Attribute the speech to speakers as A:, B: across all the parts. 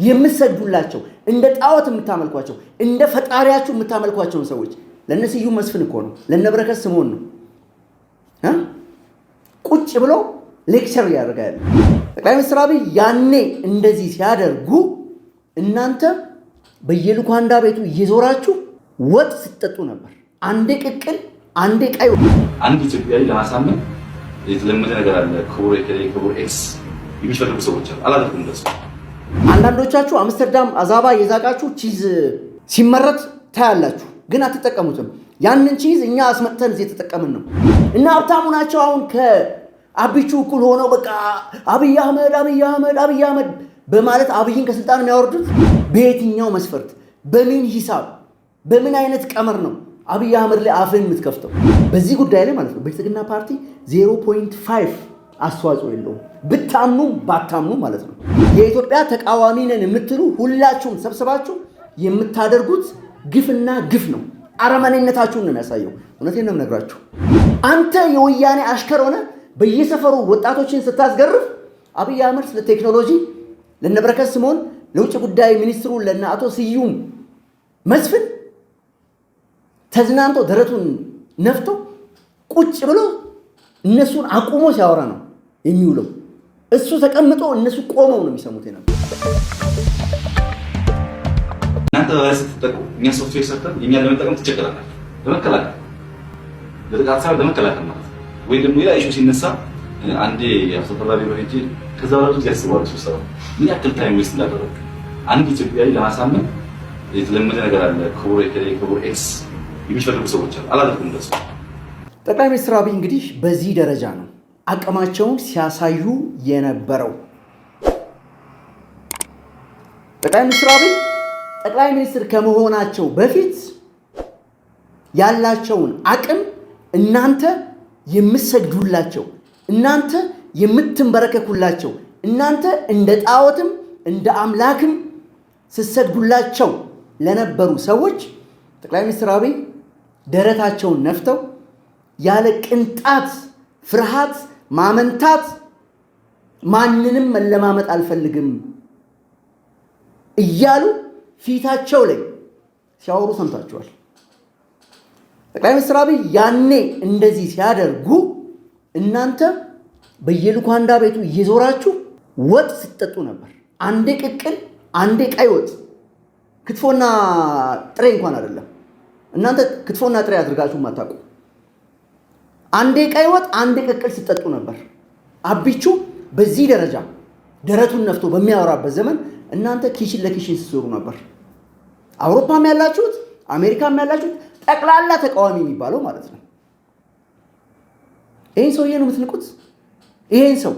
A: የምትሰግዱላቸው እንደ ጣዖት የምታመልኳቸው እንደ ፈጣሪያችሁ የምታመልኳቸውን ሰዎች ለነስዩ መስፍን እኮ ነው፣ ለነበረከት ስምዖን ነው ቁጭ ብሎ ሌክቸር ያደርጋል። ጠቅላይ ሚኒስትር አብይ ያኔ እንደዚህ ሲያደርጉ እናንተ በየልኳንዳ ቤቱ እየዞራችሁ ወጥ ስትጠጡ ነበር። አንዴ ቅቅል አንዴ ቀይ።
B: አንድ ኢትዮጵያዊ ለማሳመን የተለመደ ነገር አለ። ክቡር ኤክስ የሚፈልጉ ሰዎች አላደርኩም እንደሱ።
A: አንዳንዶቻችሁ አምስተርዳም አዛባ የዛቃችሁ ቺዝ ሲመረት ታያላችሁ፣ ግን አትጠቀሙትም። ያንን ቺዝ እኛ አስመጥተን እዚህ ተጠቀምን ነው። እና ሀብታሙ ናቸው አሁን ከአብቹ እኩል ሆነው በቃ አብይ አህመድ በማለት አብይን ከስልጣን የሚያወርዱት በየትኛው መስፈርት፣ በምን ሂሳብ፣ በምን አይነት ቀመር ነው አብይ አህመድ ላይ አፍን የምትከፍተው? በዚህ ጉዳይ ላይ ማለት ነው ብልጽግና ፓርቲ 0.5 አስተዋጽኦ የለውም፣ ብታምኑም ባታምኑ ማለት ነው። የኢትዮጵያ ተቃዋሚ ነን የምትሉ ሁላችሁም ሰብስባችሁ የምታደርጉት ግፍና ግፍ ነው። አረመኔነታችሁን ነው የሚያሳየው። እውነቴን ነው የምነግራችሁ። አንተ የወያኔ አሽከር ሆነ በየሰፈሩ ወጣቶችን ስታስገርፍ አብይ አህመድ ስለ ቴክኖሎጂ ለነበረከት ስምዖን፣ ለውጭ ጉዳይ ሚኒስትሩ ለነ አቶ ስዩም መስፍን ተዝናንቶ ደረቱን ነፍቶ ቁጭ ብሎ እነሱን አቁሞ ሲያወራ ነው የሚውለው። እሱ ተቀምጦ እነሱ ቆመው ነው የሚሰሙት ነበር።
B: እናንተ በራስ ተጠቁ እኛ ሶፍትዌር ሰርተን የኛ ለመጠቀም ትቸገራላችሁ። ለመከላከል ለጥቃት ሳይሆን ለመከላከል ማለት ወይ ደግሞ ሌላ ኢሹ ሲነሳ አንዴ ያስተባባሪ ወይጂ ከዛ ወራቱ ያስባሉ ሰው ምን ያክል ታይም ዌስት እንዳደረገ አንድ ኢትዮጵያዊ ለማሳመን የተለመደ ነገር አለ። ክቡር ኤክስ የሚፈልጉ ሰዎች አላደርኩም እንደሱ።
A: ጠቅላይ ሚኒስትር አብይ እንግዲህ በዚህ ደረጃ ነው አቅማቸውን ሲያሳዩ የነበረው። ጠቅላይ ሚኒስትር አብይ ጠቅላይ ሚኒስትር ከመሆናቸው በፊት ያላቸውን አቅም እናንተ የምትሰግዱላቸው፣ እናንተ የምትንበረከኩላቸው፣ እናንተ እንደ ጣዖትም እንደ አምላክም ስትሰግዱላቸው ለነበሩ ሰዎች ጠቅላይ ሚኒስትር አብይ ደረታቸውን ነፍተው ያለ ቅንጣት ፍርሃት ማመንታት ማንንም መለማመጥ አልፈልግም እያሉ ፊታቸው ላይ ሲያወሩ ሰምታችኋል። ጠቅላይ ሚኒስትር አብይ ያኔ እንደዚህ ሲያደርጉ እናንተ በየልኳንዳ ቤቱ እየዞራችሁ ወጥ ስትጠጡ ነበር። አንዴ ቅቅል አንዴ ቀይ ወጥ፣ ክትፎና ጥሬ እንኳን አይደለም። እናንተ ክትፎና ጥሬ አድርጋችሁ ማታውቁ። አንዴ ቀይ ወጥ አንዴ ቅቅል ስትጠጡ ነበር። አብቹ በዚህ ደረጃ ደረቱን ነፍቶ በሚያወራበት ዘመን እናንተ ኪችን ለኪችን ስትዞሩ ነበር። አውሮፓም ያላችሁት አሜሪካም ያላችሁት ጠቅላላ ተቃዋሚ የሚባለው ማለት ነው። ይሄን ሰውዬ ነው የምትንቁት። ይሄን ሰው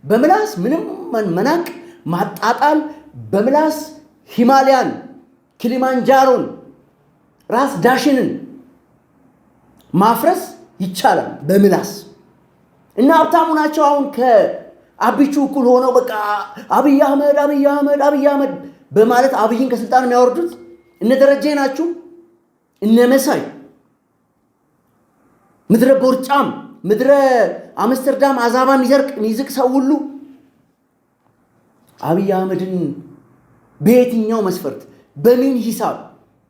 A: በምላስ ምንም መናቅ ማጣጣል፣ በምላስ ሂማሊያን፣ ኪሊማንጃሮን፣ ራስ ዳሽንን ማፍረስ ይቻላል በምላስ። እና ሀብታሙ ናቸው አሁን ከአብቹ እኩል ሆነው በቃ አብይ አህመድ በማለት አብይን ከስልጣን የሚያወርዱት። እነ ደረጀ ናችሁ፣ እነ መሳይ፣ ምድረ ቦርጫም፣ ምድረ አምስተርዳም አዛባ የሚዝቅ ሰው ሁሉ አብይ አህመድን በየትኛው መስፈርት፣ በምን ሂሳብ፣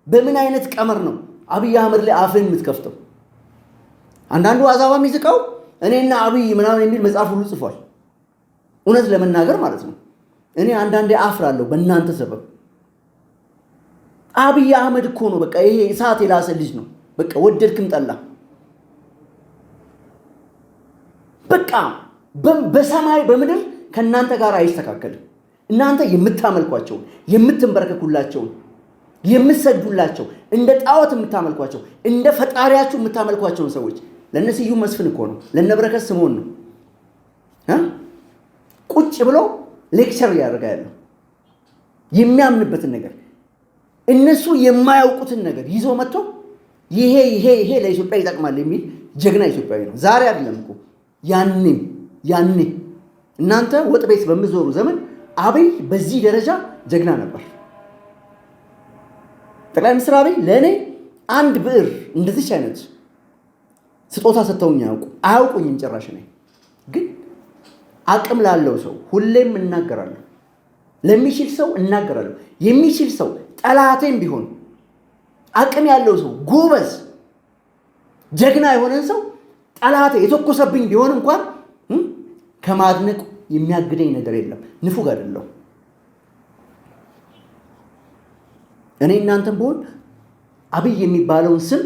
A: በምን አይነት ቀመር ነው አብይ አህመድ ላይ አፍን የምትከፍተው? አንዳንዱ አዛባ የሚዝቀው እኔና አብይ ምናምን የሚል መጽሐፍ ሁሉ ጽፏል። እውነት ለመናገር ማለት ነው እኔ አንዳንዴ አፍራለሁ በእናንተ ሰበብ። አብይ አህመድ እኮ ነው በቃ ይሄ እሳት የላሰ ልጅ ነው። በቃ ወደድክም ጠላ በቃ በሰማይ በምድር ከእናንተ ጋር አይስተካከልም። እናንተ የምታመልኳቸው፣ የምትንበረከኩላቸው፣ የምትሰግዱላቸው፣ እንደ ጣዖት የምታመልኳቸው፣ እንደ ፈጣሪያችሁ የምታመልኳቸውን ሰዎች ለነስዩ መስፍን እኮ ነው፣ ለነበረከት ስምዖን ነው ቁጭ ብሎ ሌክቸር ያደርጋ ያለው የሚያምንበትን ነገር እነሱ የማያውቁትን ነገር ይዞ መጥቶ ይሄ ለኢትዮጵያ ይጠቅማል የሚል ጀግና ኢትዮጵያዊ ነው። ዛሬ አይደለም እኮ ያኔ እናንተ ወጥ ቤት በምትዞሩ ዘመን አብይ በዚህ ደረጃ ጀግና ነበር። ጠቅላይ ሚኒስትር አብይ ለእኔ አንድ ብዕር እንደዚች አይነት ስጦታ ሰጥተውኝ አያውቁኝም ጭራሽ። ነኝ ግን አቅም ላለው ሰው ሁሌም እናገራለሁ። ለሚችል ሰው እናገራለሁ። የሚችል ሰው ጠላቴም ቢሆን አቅም ያለው ሰው ጎበዝ ጀግና የሆነን ሰው ጠላቴ የተኮሰብኝ ቢሆን እንኳን ከማድነቅ የሚያግደኝ ነገር የለም። ንፉግ አይደለሁ። እኔ እናንተም ቢሆን አብይ የሚባለውን ስም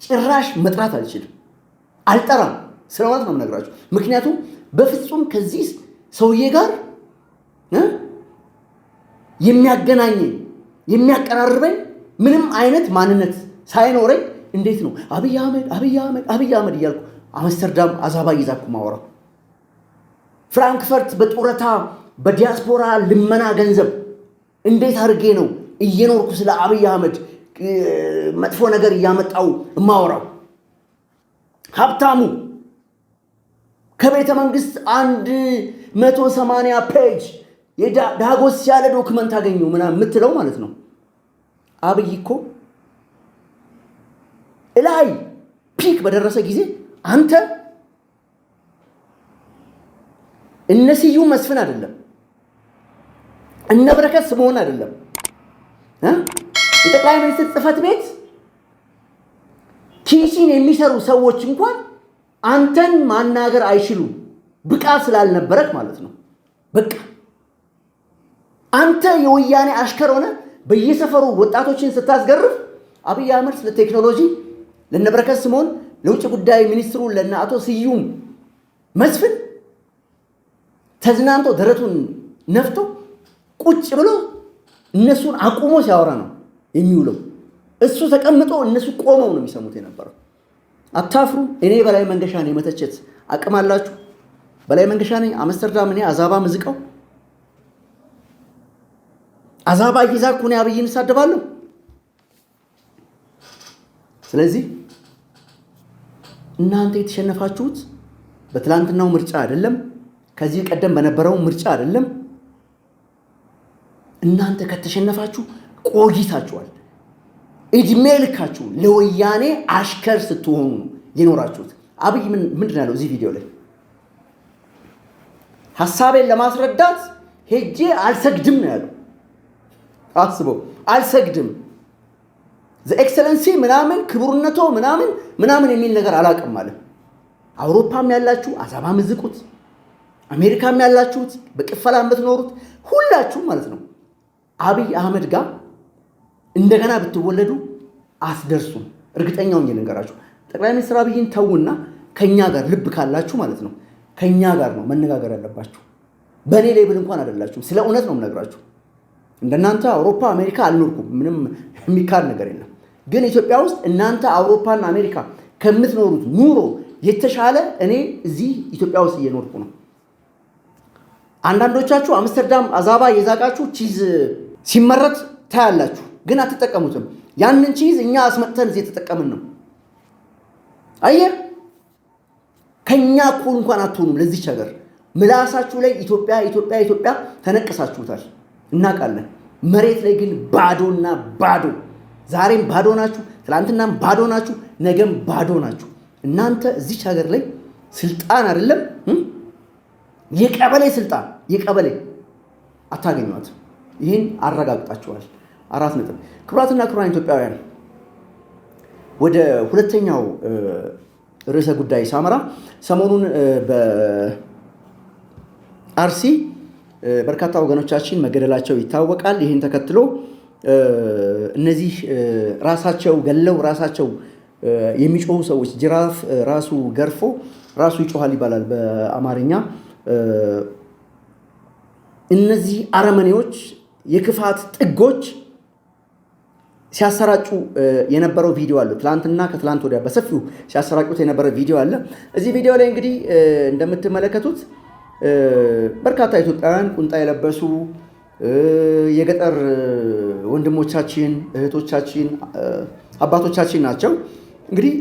A: ጭራሽ መጥራት አልችልም፣ አልጠራም። ስለማለት ነው የምነግራችሁ። ምክንያቱም በፍጹም ከዚህ ሰውዬ ጋር የሚያገናኘኝ የሚያቀራርበኝ ምንም አይነት ማንነት ሳይኖረኝ እንዴት ነው አብይ አህመድ አብይ አህመድ አብይ አህመድ እያልኩ አምስተርዳም አዛባ ይዛኩ ማወራው? ፍራንክፈርት በጡረታ በዲያስፖራ ልመና ገንዘብ እንዴት አድርጌ ነው እየኖርኩ ስለ አብይ አህመድ መጥፎ ነገር እያመጣው ማወራው? ሀብታሙ ከቤተ መንግስት 180 ፔጅ ዳጎስ ያለ ዶክመንት አገኘው ምናምን የምትለው ማለት ነው። አብይ እኮ እላይ ፒክ በደረሰ ጊዜ አንተ እነ ስዩም መስፍን አይደለም እነ በረከት ስምዖን አይደለም የጠቅላይ ሚኒስትር ጽሕፈት ቤት ኪሲን የሚሰሩ ሰዎች እንኳን አንተን ማናገር አይችሉም፣ ብቃት ስላልነበረክ ማለት ነው። በቃ አንተ የወያኔ አሽከር ሆነ በየሰፈሩ ወጣቶችን ስታስገርፍ አብይ አህመድ ስለ ቴክኖሎጂ ለነ በረከት ስምዖን ለውጭ ጉዳይ ሚኒስትሩ ለነ አቶ ስዩም መስፍን ተዝናንቶ ደረቱን ነፍቶ ቁጭ ብሎ እነሱን አቁሞ ሲያወራ ነው የሚውለው። እሱ ተቀምጦ እነሱ ቆመው ነው የሚሰሙት የነበረው። አታፍሩ? እኔ በላይ መንገሻ ነኝ መተቸት አቅም አላችሁ? በላይ መንገሻ ነኝ አምስተርዳም እኔ አዛባ ምዝቀው አዛባ ይዛኩ ነው አብይን ሳደባለሁ። ስለዚህ እናንተ የተሸነፋችሁት በትላንትናው ምርጫ አይደለም፣ ከዚህ ቀደም በነበረው ምርጫ አይደለም። እናንተ ከተሸነፋችሁ ቆይታችኋል። እድሜ ልካችሁ ለወያኔ አሽከር ስትሆኑ የኖራችሁት። አብይ ምንድን ያለው እዚህ ቪዲዮ ላይ ሐሳቤን ለማስረዳት ሄጄ አልሰግድም ነው ያለው። አስበው፣ አልሰግድም ዘኤክሰለንሲ ምናምን ክቡርነቶ ምናምን የሚል ነገር አላውቅም ማለት። አውሮፓም ያላችሁ አዛባ ምዝቁት፣ አሜሪካም ያላችሁት በቅፈላ የምትኖሩት ሁላችሁ ማለት ነው አብይ አህመድ ጋር እንደገና ብትወለዱ አስደርሱም። እርግጠኛውን ልንገራችሁ፣ ጠቅላይ ሚኒስትር አብይን ተውና ከኛ ጋር ልብ ካላችሁ ማለት ነው ከኛ ጋር ነው መነጋገር ያለባችሁ። በእኔ ሌብል እንኳን አይደላችሁም። ስለ እውነት ነው የምነግራችሁ። እንደናንተ አውሮፓ አሜሪካ አልኖርኩም፣ ምንም የሚካድ ነገር የለም። ግን ኢትዮጵያ ውስጥ እናንተ አውሮፓና አሜሪካ ከምትኖሩት ኑሮ የተሻለ እኔ እዚህ ኢትዮጵያ ውስጥ እየኖርኩ ነው። አንዳንዶቻችሁ አምስተርዳም አዛባ የዛቃችሁ ቺዝ ሲመረት ታያላችሁ፣ ግን አትጠቀሙትም። ያንን ቺዝ እኛ አስመጥተን እዚህ የተጠቀምን ነው። አየህ፣ ከኛ እኩል እንኳን አትሆኑም ለዚች ሀገር። ምላሳችሁ ላይ ኢትዮጵያ ኢትዮጵያ ኢትዮጵያ ተነቅሳችሁታል፣ እናውቃለን። መሬት ላይ ግን ባዶና ባዶ፣ ዛሬም ባዶ ናችሁ፣ ትላንትናም ባዶ ናችሁ፣ ነገም ባዶ ናችሁ። እናንተ እዚች ሀገር ላይ ስልጣን አይደለም የቀበሌ ስልጣን የቀበሌ አታገኟት። ይህን አረጋግጣችኋል። 4 ነጥብ። ክቡራትና ክቡራን ኢትዮጵያውያን፣ ወደ ሁለተኛው ርዕሰ ጉዳይ ሳመራ ሰሞኑን በአርሲ በርካታ ወገኖቻችን መገደላቸው ይታወቃል። ይህን ተከትሎ እነዚህ ራሳቸው ገለው ራሳቸው የሚጮሁ ሰዎች ጅራፍ ራሱ ገርፎ ራሱ ይጮሃል ይባላል በአማርኛ። እነዚህ አረመኔዎች የክፋት ጥጎች ሲያሰራጩ የነበረው ቪዲዮ አለ። ትላንትና ከትላንት ወዲያ በሰፊው ሲያሰራጩት የነበረ ቪዲዮ አለ። እዚህ ቪዲዮ ላይ እንግዲህ እንደምትመለከቱት በርካታ ኢትዮጵያውያን ቁንጣ የለበሱ የገጠር ወንድሞቻችን፣ እህቶቻችን፣ አባቶቻችን ናቸው። እንግዲህ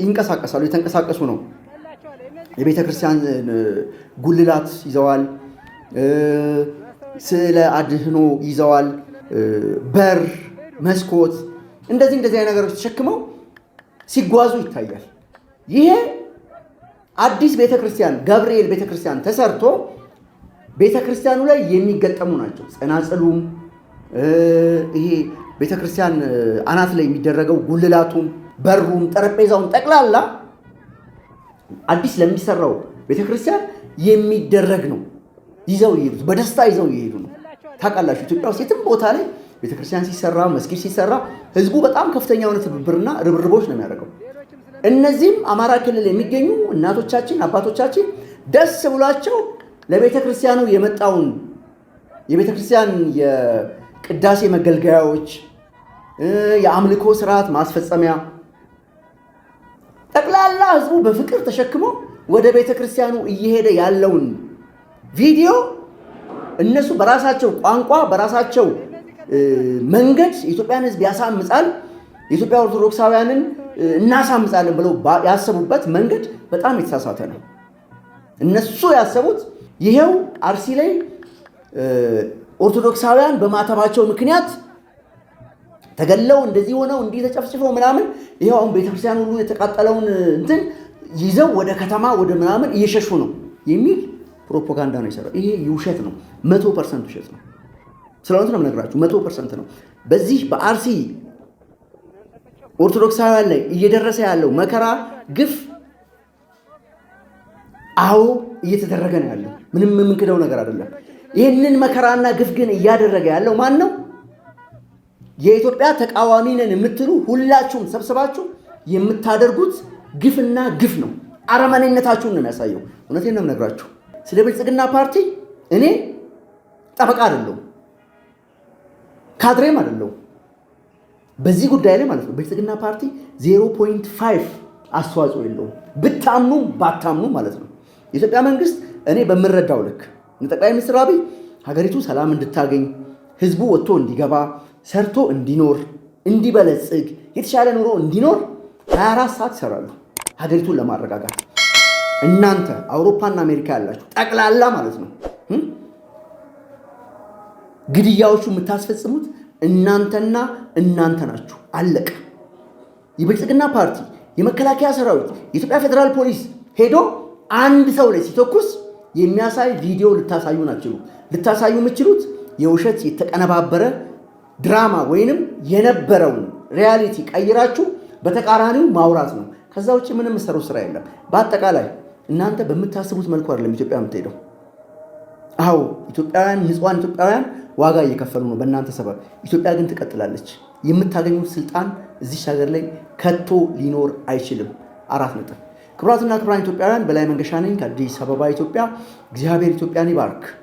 A: ይንቀሳቀሳሉ፣ የተንቀሳቀሱ ነው። የቤተ ክርስቲያን ጉልላት ይዘዋል፣ ስዕለ አድህኖ ይዘዋል፣ በር፣ መስኮት፣ እንደዚህ አይነት ነገሮች ተሸክመው ሲጓዙ ይታያል። ይሄ አዲስ ቤተክርስቲያን ገብርኤል ቤተክርስቲያን ተሰርቶ ቤተክርስቲያኑ ላይ የሚገጠሙ ናቸው። ጸናጽሉም ይሄ ቤተክርስቲያን አናት ላይ የሚደረገው ጉልላቱም፣ በሩም፣ ጠረጴዛውን ጠቅላላ አዲስ ለሚሰራው ቤተክርስቲያን የሚደረግ ነው። ይዘው ይሄዱት በደስታ ይዘው ይሄዱ ነው። ታውቃላችሁ ኢትዮጵያ ውስጥ የትም ቦታ ላይ ቤተክርስቲያን ሲሰራ መስጊድ ሲሰራ ህዝቡ በጣም ከፍተኛ የሆነ ትብብርና ርብርቦች ነው የሚያደርገው። እነዚህም አማራ ክልል የሚገኙ እናቶቻችን አባቶቻችን ደስ ብሏቸው ለቤተክርስቲያኑ የመጣውን የቤተክርስቲያን የቅዳሴ መገልገያዎች፣ የአምልኮ ስርዓት ማስፈጸሚያ ጠቅላላ ህዝቡ በፍቅር ተሸክሞ ወደ ቤተክርስቲያኑ እየሄደ ያለውን ቪዲዮ እነሱ በራሳቸው ቋንቋ በራሳቸው መንገድ የኢትዮጵያን ህዝብ ያሳምጻል፣ የኢትዮጵያ ኦርቶዶክሳውያንን እናሳምጻለን ብለው ያሰቡበት መንገድ በጣም የተሳሳተ ነው። እነሱ ያሰቡት ይሄው አርሲ ላይ ኦርቶዶክሳውያን በማተባቸው ምክንያት ተገለው እንደዚህ ሆነው እንዲህ ተጨፍጭፈው ምናምን ይሄው አሁን ቤተክርስቲያን ሁሉ የተቃጠለውን እንትን ይዘው ወደ ከተማ ወደ ምናምን እየሸሹ ነው የሚል ፕሮፓጋንዳ ነው የሰራው። ይሄ ውሸት ነው፣ 100% ውሸት ነው። ስለሆነ ነው የምነግራችሁ፣ 100% ነው። በዚህ በአርሲ ኦርቶዶክሳውያን ላይ እየደረሰ ያለው መከራ፣ ግፍ አዎ እየተደረገ ነው ያለው። ምንም የምንክደው ነገር አይደለም። ይህንን መከራና ግፍ ግን እያደረገ ያለው ማን ነው? የኢትዮጵያ ተቃዋሚ ነን የምትሉ ሁላችሁም ሰብስባችሁ የምታደርጉት ግፍና ግፍ ነው። አረመኔነታችሁን ነው የሚያሳየው። እውነቴን ነው የምነግራችሁ። ስለ ብልጽግና ፓርቲ እኔ ጠበቃ አይደለሁም፣ ካድሬም አይደለሁም በዚህ ጉዳይ ላይ ማለት ነው። ብልጽግና ፓርቲ 0.5 አስተዋጽኦ የለውም፣ ብታምኑም ባታምኑም ማለት ነው። የኢትዮጵያ መንግስት እኔ በምረዳው ልክ ጠቅላይ ሚኒስትር አብይ ሀገሪቱ ሰላም እንድታገኝ ህዝቡ ወጥቶ እንዲገባ ሰርቶ እንዲኖር እንዲበለጽግ የተሻለ ኑሮ እንዲኖር 24 ሰዓት ይሰራሉ ሀገሪቱን ለማረጋጋት። እናንተ አውሮፓና አሜሪካ ያላችሁ ጠቅላላ ማለት ነው ግድያዎቹ የምታስፈጽሙት እናንተና እናንተ ናችሁ። አለቀ። የብልጽግና ፓርቲ፣ የመከላከያ ሰራዊት፣ የኢትዮጵያ ፌዴራል ፖሊስ ሄዶ አንድ ሰው ላይ ሲተኩስ የሚያሳይ ቪዲዮ ልታሳዩን አትችሉ። ልታሳዩ የምትችሉት የውሸት የተቀነባበረ ድራማ ወይንም የነበረውን ሪያሊቲ ቀይራችሁ በተቃራኒው ማውራት ነው። ከዛ ውጭ ምንም የምትሰሩት ስራ የለም። በአጠቃላይ እናንተ በምታስቡት መልኩ አይደለም ኢትዮጵያ የምትሄደው። አዎ ኢትዮጵያውያን፣ ንጹሃን ኢትዮጵያውያን ዋጋ እየከፈሉ ነው በእናንተ ሰበብ። ኢትዮጵያ ግን ትቀጥላለች። የምታገኙት ስልጣን እዚህ ሀገር ላይ ከቶ ሊኖር አይችልም። 4 ነጥብ። ክቡራትና ክቡራን ኢትዮጵያውያን፣ በላይ መንገሻ ነኝ ከአዲስ አበባ ኢትዮጵያ። እግዚአብሔር ኢትዮጵያን ይባርክ።